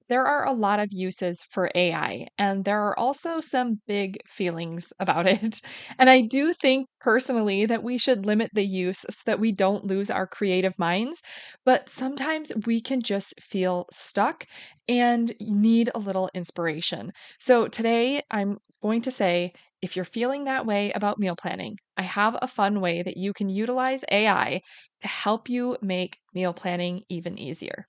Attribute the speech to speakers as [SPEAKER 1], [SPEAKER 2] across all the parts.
[SPEAKER 1] There are a lot of uses for AI, and there are also some big feelings about it. And I do think personally that we should limit the use so that we don't lose our creative minds. But sometimes we can just feel stuck and need a little inspiration. So today I'm going to say, if you're feeling that way about meal planning, I have a fun way that you can utilize AI to help you make meal planning even easier.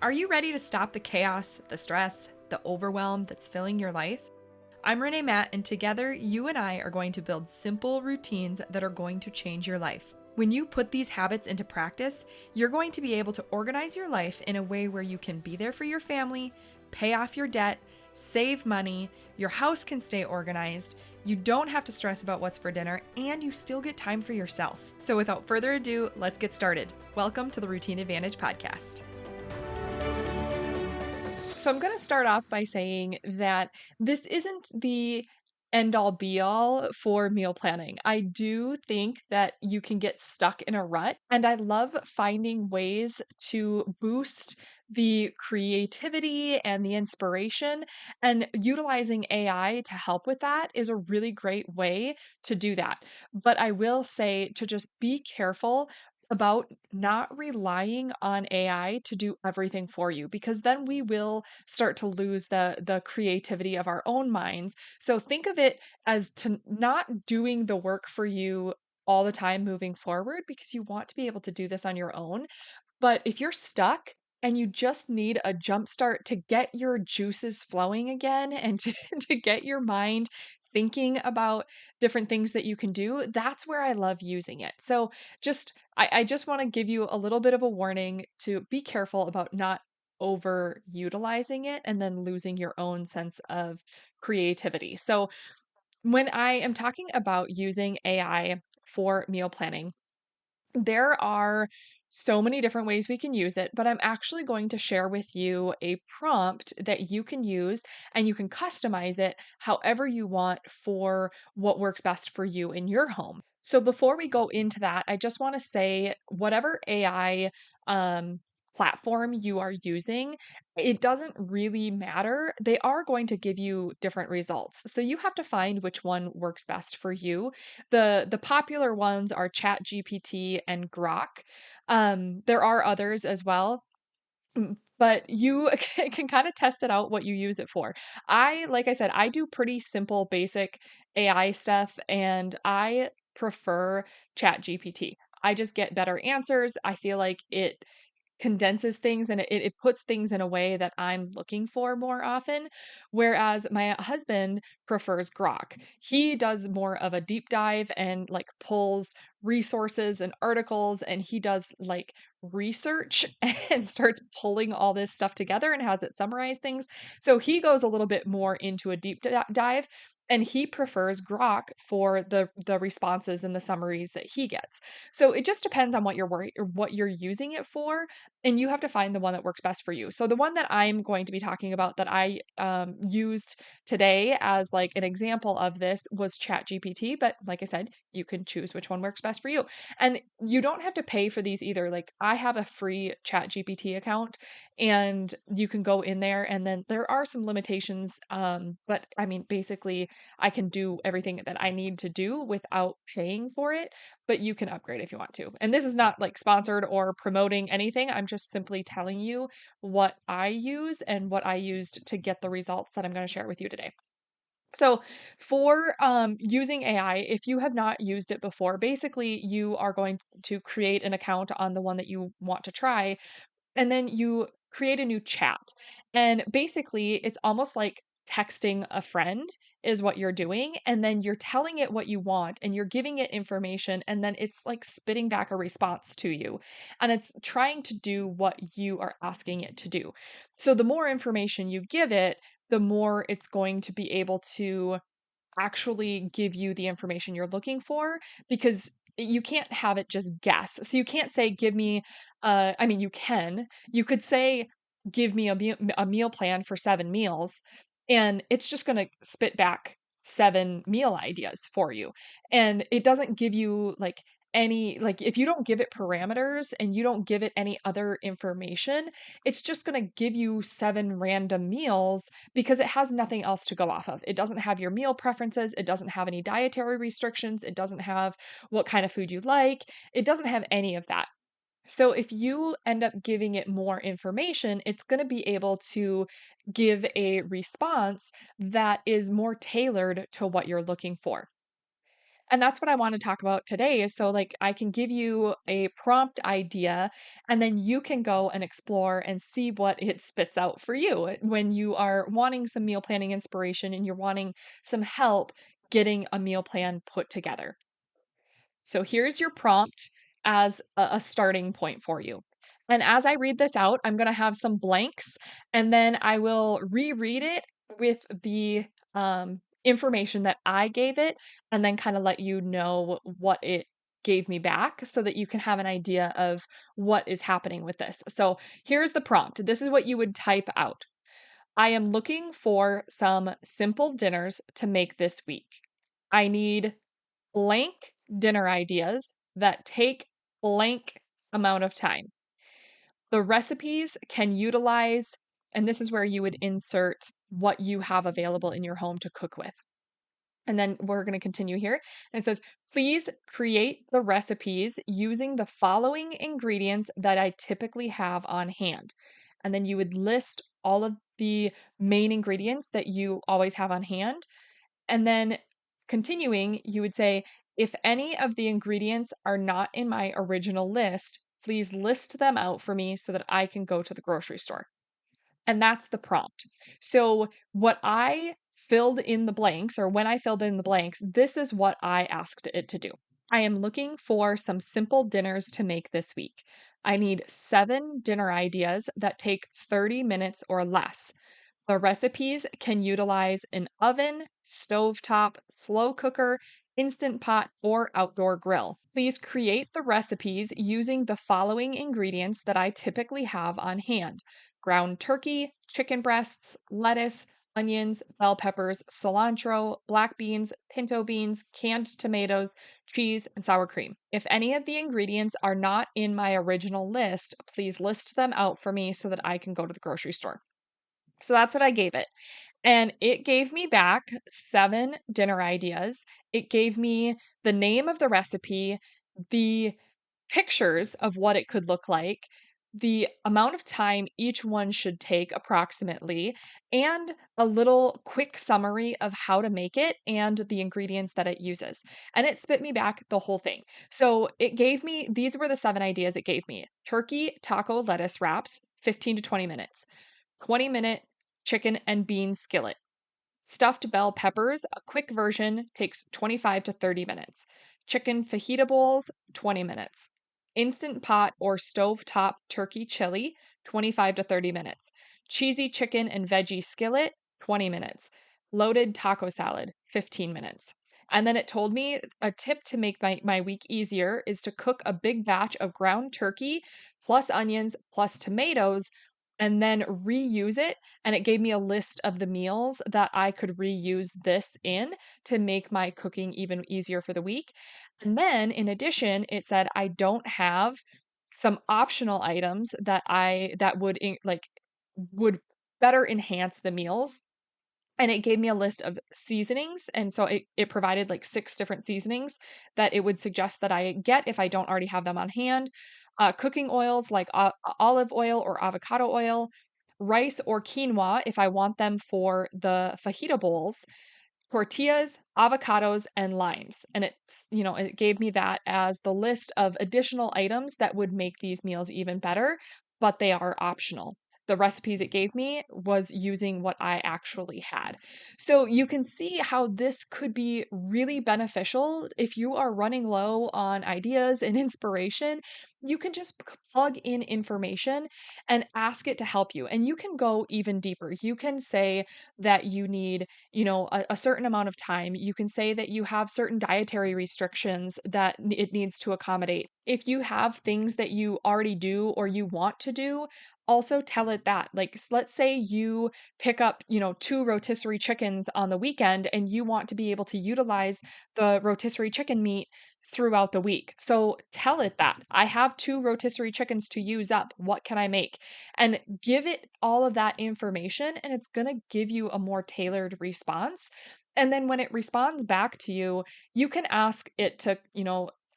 [SPEAKER 2] Are you ready to stop the chaos, the stress, the overwhelm that's filling your life? I'm Renae Matt, and together you and I are going to build simple routines that are going to change your life. When you put these habits into practice, you're going to be able to organize your life in a way where you can be there for your family, pay off your debt, save money, your house can stay organized, you don't have to stress about what's for dinner, and you still get time for yourself. So without further ado, let's get started. Welcome to the Routine Advantage Podcast.
[SPEAKER 1] So I'm going to start off by saying that this isn't the end all be all for meal planning. I do think that you can get stuck in a rut, and I love finding ways to boost the creativity and the inspiration. And utilizing AI to help with that is a really great way to do that. But I will say to just be careful about not relying on AI to do everything for you, because then we will start to lose the creativity of our own minds. So think of it as to not doing the work for you all the time moving forward, because you want to be able to do this on your own. But if you're stuck and you just need a jump start to get your juices flowing again and to, to get your mind thinking about different things that you can do, that's where I love using it. So I just want to give you a little bit of a warning to be careful about not over utilizing it and then losing your own sense of creativity. So when I am talking about using AI for meal planning, there are so many different ways we can use it, but I'm actually going to share with you a prompt that you can use, and you can customize it however you want for what works best for you in your home. So before we go into that, I just want to say whatever AI um, platform you are using, it doesn't really matter. They are going to give you different results. So you have to find which one works best for you. The popular ones are ChatGPT and Grok. There are others as well, but you can kind of test it out what you use it for. Like I said, I do pretty simple, basic AI stuff, and I prefer ChatGPT. I just get better answers. I feel like it condenses things and it puts things in a way that I'm looking for more often. Whereas my husband prefers Grok. He does more of a deep dive and like pulls resources and articles, and he does like research and starts pulling all this stuff together and has it summarize things. So he goes a little bit more into a dive, and he prefers Grok for the responses and the summaries that he gets. So it just depends on what you're using it for, and you have to find the one that works best for you. So the one that I'm going to be talking about that I used today as like an example of this was ChatGPT. But like I said, you can choose which one works best for you, and you don't have to pay for these either. Like I have a free ChatGPT account, and you can go in there, and then there are some limitations. But I mean, basically, I can do everything that I need to do without paying for it, but you can upgrade if you want to. And this is not like sponsored or promoting anything. I'm just simply telling you what I use and what I used to get the results that I'm going to share with you today. So, for using AI, if you have not used it before, basically you are going to create an account on the one that you want to try, and then you create a new chat. And basically, it's almost like texting a friend is what you're doing. And then you're telling it what you want and you're giving it information. And then it's like spitting back a response to you. And it's trying to do what you are asking it to do. So the more information you give it, the more it's going to be able to actually give you the information you're looking for, because you can't have it just guess. So you can't say, give me, I mean, you could say, give me a meal plan for 7 meals, and it's just going to spit back 7 meal ideas for you. And it doesn't give you like if you don't give it parameters and you don't give it any other information, it's just going to give you 7 random meals because it has nothing else to go off of. It doesn't have your meal preferences. It doesn't have any dietary restrictions. It doesn't have what kind of food you like. It doesn't have any of that. So if you end up giving it more information, it's going to be able to give a response that is more tailored to what you're looking for. And that's what I want to talk about today is so like I can give you a prompt idea and then you can go and explore and see what it spits out for you when you are wanting some meal planning inspiration and you're wanting some help getting a meal plan put together. So here's your prompt as a starting point for you. And as I read this out, I'm going to have some blanks and then I will reread it with the information that I gave it and then kind of let you know what it gave me back so that you can have an idea of what is happening with this. So here's the prompt. This is what you would type out. I am looking for some simple dinners to make this week. I need blank dinner ideas that take blank amount of time. The recipes can utilize, and this is where you would insert what you have available in your home to cook with. And then we're going to continue here. And it says, please create the recipes using the following ingredients that I typically have on hand. And then you would list all of the main ingredients that you always have on hand. And then continuing, you would say, if any of the ingredients are not in my original list, please list them out for me so that I can go to the grocery store. And that's the prompt. So, what I filled in the blanks, or when I filled in the blanks, this is what I asked it to do. I am looking for some simple dinners to make this week. I need 7 dinner ideas that take 30 minutes or less. The recipes can utilize an oven, stovetop, slow cooker, instant pot, or outdoor grill. Please create the recipes using the following ingredients that I typically have on hand: ground turkey, chicken breasts, lettuce, onions, bell peppers, cilantro, black beans, pinto beans, canned tomatoes, cheese, and sour cream. If any of the ingredients are not in my original list, please list them out for me so that I can go to the grocery store. So that's what I gave it. And it gave me back 7 dinner ideas. It gave me the name of the recipe, the pictures of what it could look like, the amount of time each one should take approximately, and a little quick summary of how to make it and the ingredients that it uses. And it spit me back the whole thing. So it gave me, these were the 7 ideas it gave me: turkey taco lettuce wraps, 15 to 20 minutes. 20-minute chicken and bean skillet. Stuffed bell peppers, a quick version, takes 25 to 30 minutes. Chicken fajita bowls, 20 minutes. Instant pot or stovetop turkey chili, 25 to 30 minutes. Cheesy chicken and veggie skillet, 20 minutes. Loaded taco salad, 15 minutes. And then it told me a tip to make my week easier is to cook a big batch of ground turkey plus onions plus tomatoes and then reuse it. And it gave me a list of the meals that I could reuse this in to make my cooking even easier for the week. And then in addition, it said I don't have some optional items that would better enhance the meals. And it gave me a list of seasonings. And so it provided like 6 different seasonings that it would suggest that I get if I don't already have them on hand. Cooking oils like olive oil or avocado oil, rice or quinoa if I want them for the fajita bowls, tortillas, avocados, and limes. And it gave me that as the list of additional items that would make these meals even better, but they are optional. The recipes it gave me was using what I actually had. So you can see how this could be really beneficial if you are running low on ideas and inspiration. You can just plug in information and ask it to help you. And you can go even deeper. You can say that you need a certain amount of time. You can say that you have certain dietary restrictions that it needs to accommodate. If you have things that you already do or you want to do, also tell it that. Like, let's say you pick up, two rotisserie chickens on the weekend and you want to be able to utilize the rotisserie chicken meat throughout the week. So tell it that I have two rotisserie chickens to use up. What can I make? And give it all of that information, and it's going to give you a more tailored response. And then when it responds back to you, you can ask it to,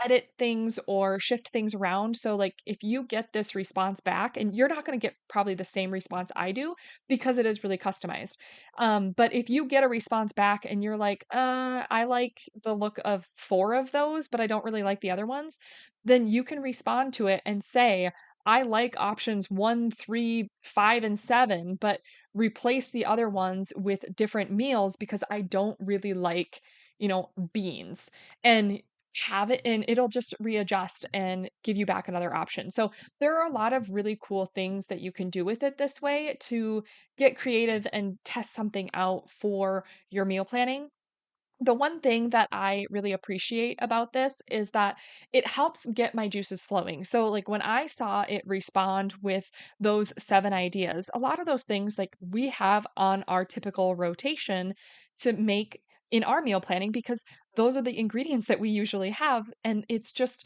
[SPEAKER 1] edit things or shift things around. So, like, if you get this response back, and you're not going to get probably the same response I do because it is really customized. But if you get a response back and you're like, I like the look of four of those, but I don't really like the other ones, then you can respond to it and say, I like options one, three, five, and seven, but replace the other ones with different meals because I don't really like, beans. And have it, and it'll just readjust and give you back another option. So there are a lot of really cool things that you can do with it this way to get creative and test something out for your meal planning. The one thing that I really appreciate about this is that it helps get my juices flowing. So, like, when I saw it respond with those 7 ideas, a lot of those things, like, we have on our typical rotation to make in our meal planning because those are the ingredients that we usually have, and it's just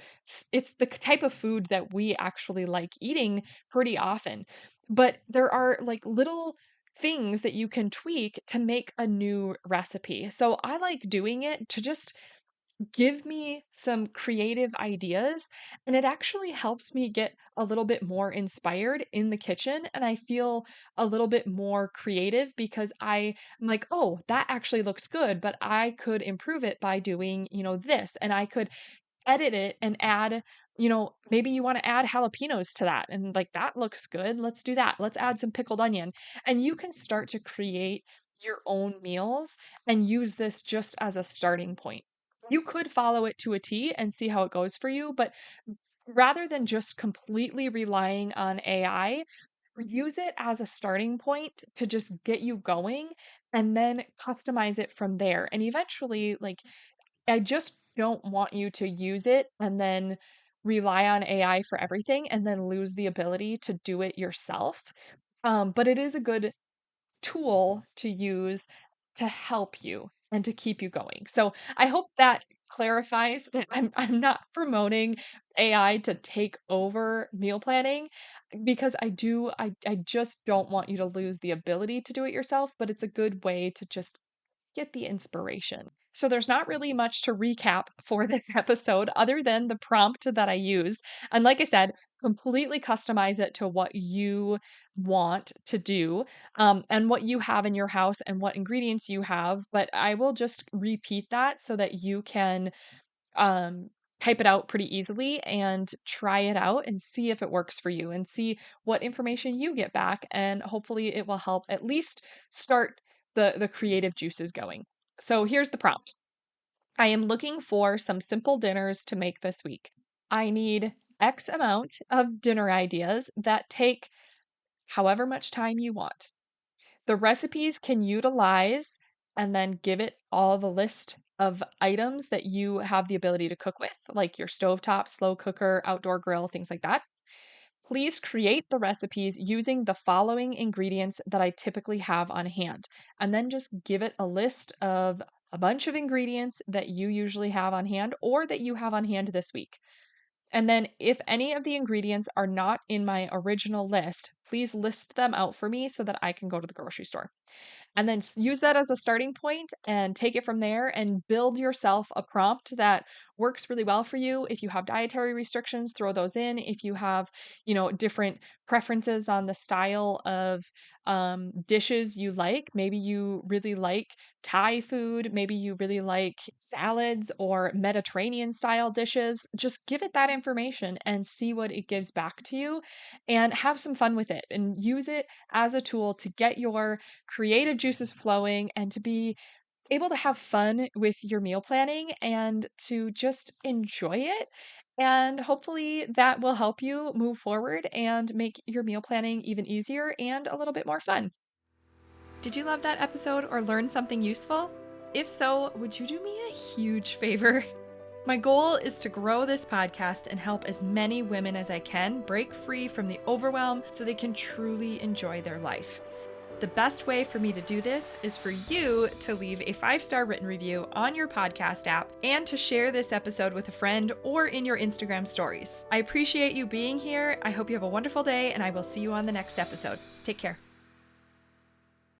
[SPEAKER 1] it's the type of food that we actually like eating pretty often. But there are, like, little things that you can tweak to make a new recipe. So I like doing it to just give me some creative ideas, and it actually helps me get a little bit more inspired in the kitchen, and I feel a little bit more creative because I'm like, "Oh, that actually looks good, but I could improve it by doing, this." And I could edit it and add, maybe you wanna add jalapenos to that, and, like, that looks good, let's do that. Let's add some pickled onion. And you can start to create your own meals and use this just as a starting point. You could follow it to a T and see how it goes for you, but rather than just completely relying on AI, use it as a starting point to just get you going and then customize it from there. And eventually, like, I just don't want you to use it and then rely on AI for everything and then lose the ability to do it yourself. But it is a good tool to use to help you and to keep you going. So I hope that clarifies that I'm not promoting AI to take over meal planning because I just don't want you to lose the ability to do it yourself, but it's a good way to just get the inspiration. So there's not really much to recap for this episode other than the prompt that I used. And like I said, completely customize it to what you want to do, and what you have in your house and what ingredients you have. But I will just repeat that so that you can um, type it out pretty easily and try it out and see if it works for you and see what information you get back. And hopefully it will help at least start the creative juices going. So here's the prompt. I am looking for some simple dinners to make this week. I need X amount of dinner ideas that take however much time you want. The recipes can utilize and then give it all the list of items that you have the ability to cook with, like your stovetop, slow cooker, outdoor grill, things like that. Please create the recipes using the following ingredients that I typically have on hand, and then just give it a list of a bunch of ingredients that you usually have on hand or that you have on hand this week. And then, if any of the ingredients are not in my original list, please list them out for me so that I can go to the grocery store. And then use that as a starting point and take it from there and build yourself a prompt that works really well for you. If you have dietary restrictions, throw those in. If you have, different preferences on the style of dishes you like, maybe you really like Thai food, maybe you really like salads or Mediterranean style dishes, just give it that information and see what it gives back to you and have some fun with it and use it as a tool to get your creative juices flowing and to be able to have fun with your meal planning and to just enjoy it. And hopefully that will help you move forward and make your meal planning even easier and a little bit more fun.
[SPEAKER 2] Did you love that episode or learn something useful? If so, would you do me a huge favor? My goal is to grow this podcast and help as many women as I can break free from the overwhelm so they can truly enjoy their life. The best way for me to do this is for you to leave a 5-star written review on your podcast app and to share this episode with a friend or in your Instagram stories. I appreciate you being here. I hope you have a wonderful day, and I will see you on the next episode. Take care.